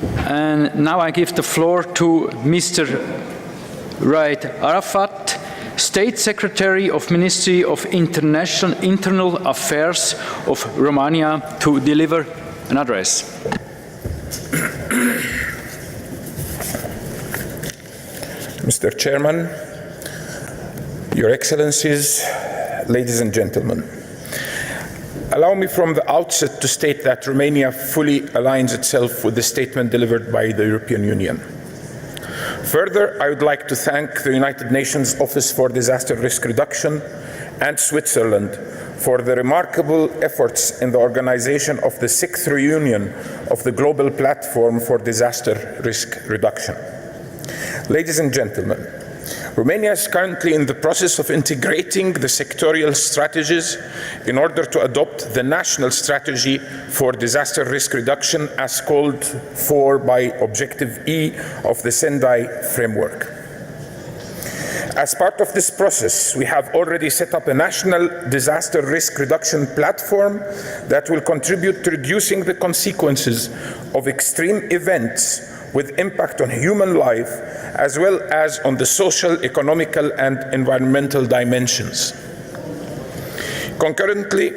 And now I give the floor to Mr. Raed Arafat, State Secretary of Ministry of Internal Affairs of Romania, to deliver an address. Mr. Chairman, Your Excellencies, ladies and gentlemen, allow me from the outset to state that Romania fully aligns itself with the statement delivered by the European Union. Further, I would like to thank the United Nations Office for Disaster Risk Reduction and Switzerland for the remarkable efforts in the organization of the 6th reunion of the Global Platform for Disaster Risk Reduction. Ladies and gentlemen, Romania is currently in the process of integrating the sectorial strategies in order to adopt the national strategy for disaster risk reduction as called for by Objective E of the Sendai framework. As part of this process, we have already set up a national disaster risk reduction platform that will contribute to reducing the consequences of extreme events with impact on human life, as well as on the social, economical, and environmental dimensions. Concurrently,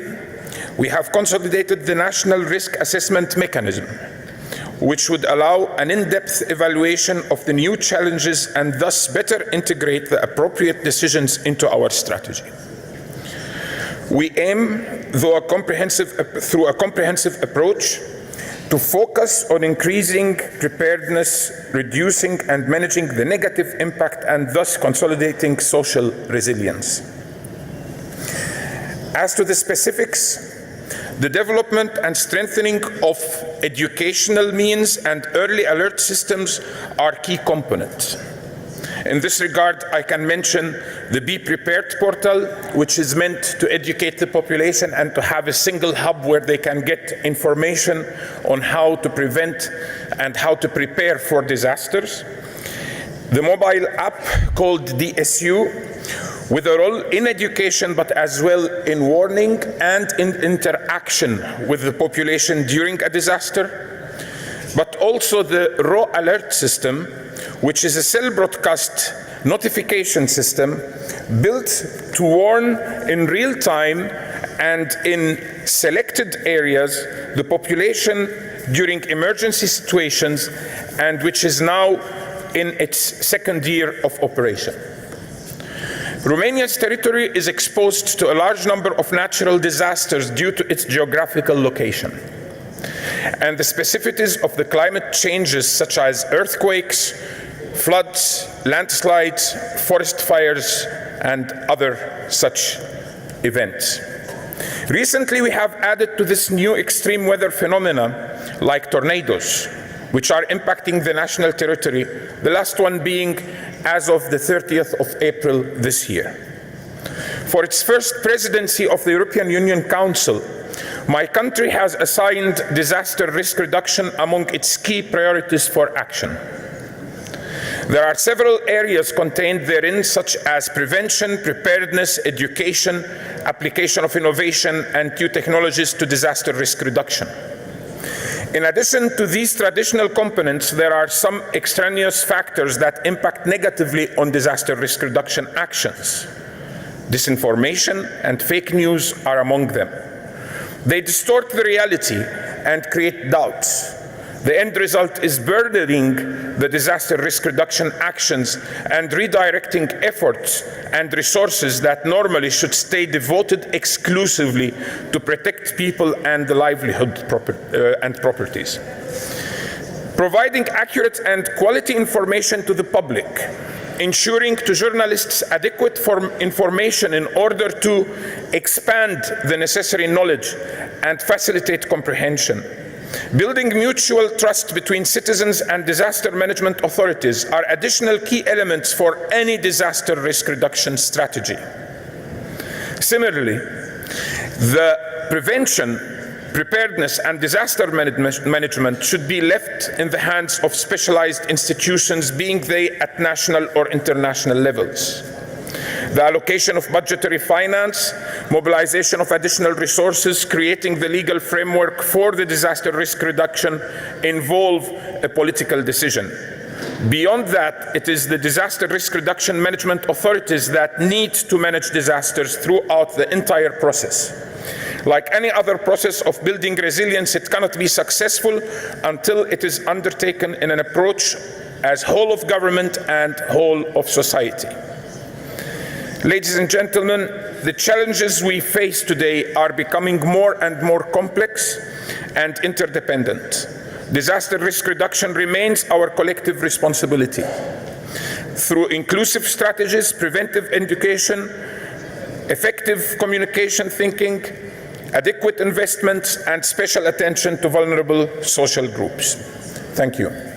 we have consolidated the national risk assessment mechanism, which would allow an in-depth evaluation of the new challenges and thus better integrate the appropriate decisions into our strategy. We aim, through a comprehensive approach, to focus on increasing preparedness, reducing and managing the negative impact, and thus consolidating social resilience. As to the specifics, the development and strengthening of educational means and early alert systems are key components. In this regard, I can mention the Be Prepared portal, which is meant to educate the population and to have a single hub where they can get information on how to prevent and how to prepare for disasters. The mobile app called DSU, with a role in education but as well in warning and in interaction with the population during a disaster, but also the raw alert system, which is a cell broadcast notification system built to warn in real time and in selected areas the population during emergency situations, and which is now in its second year of operation. Romania's territory is exposed to a large number of natural disasters due to its geographical location and the specificities of the climate changes such as earthquakes, floods, landslides, forest fires, and other such events. Recently, we have added to this new extreme weather phenomena like tornadoes, which are impacting the national territory, the last one being as of the 30th of April this year. For its first presidency of the European Union Council, my country has assigned disaster risk reduction among its key priorities for action. There are several areas contained therein, such as prevention, preparedness, education, application of innovation, and new technologies to disaster risk reduction. In addition to these traditional components, there are some extraneous factors that impact negatively on disaster risk reduction actions. Disinformation and fake news are among them. They distort the reality and create doubts. The end result is burdening the disaster risk reduction actions and redirecting efforts and resources that normally should stay devoted exclusively to protect people and the livelihood and properties. Providing accurate and quality information to the public, ensuring to journalists adequate information in order to expand the necessary knowledge and facilitate comprehension. Building mutual trust between citizens and disaster management authorities are additional key elements for any disaster risk reduction strategy. Similarly, the prevention, preparedness, and disaster management should be left in the hands of specialized institutions, being they at national or international levels. The allocation of budgetary finance, mobilization of additional resources, creating the legal framework for the disaster risk reduction involve a political decision. Beyond that, it is the disaster risk reduction management authorities that need to manage disasters throughout the entire process. Like any other process of building resilience, it cannot be successful until it is undertaken in an approach as whole of government and whole of society. Ladies and gentlemen, the challenges we face today are becoming more and more complex and interdependent. Disaster risk reduction remains our collective responsibility. Through inclusive strategies, preventive education, effective communication thinking, adequate investments, and special attention to vulnerable social groups. Thank you.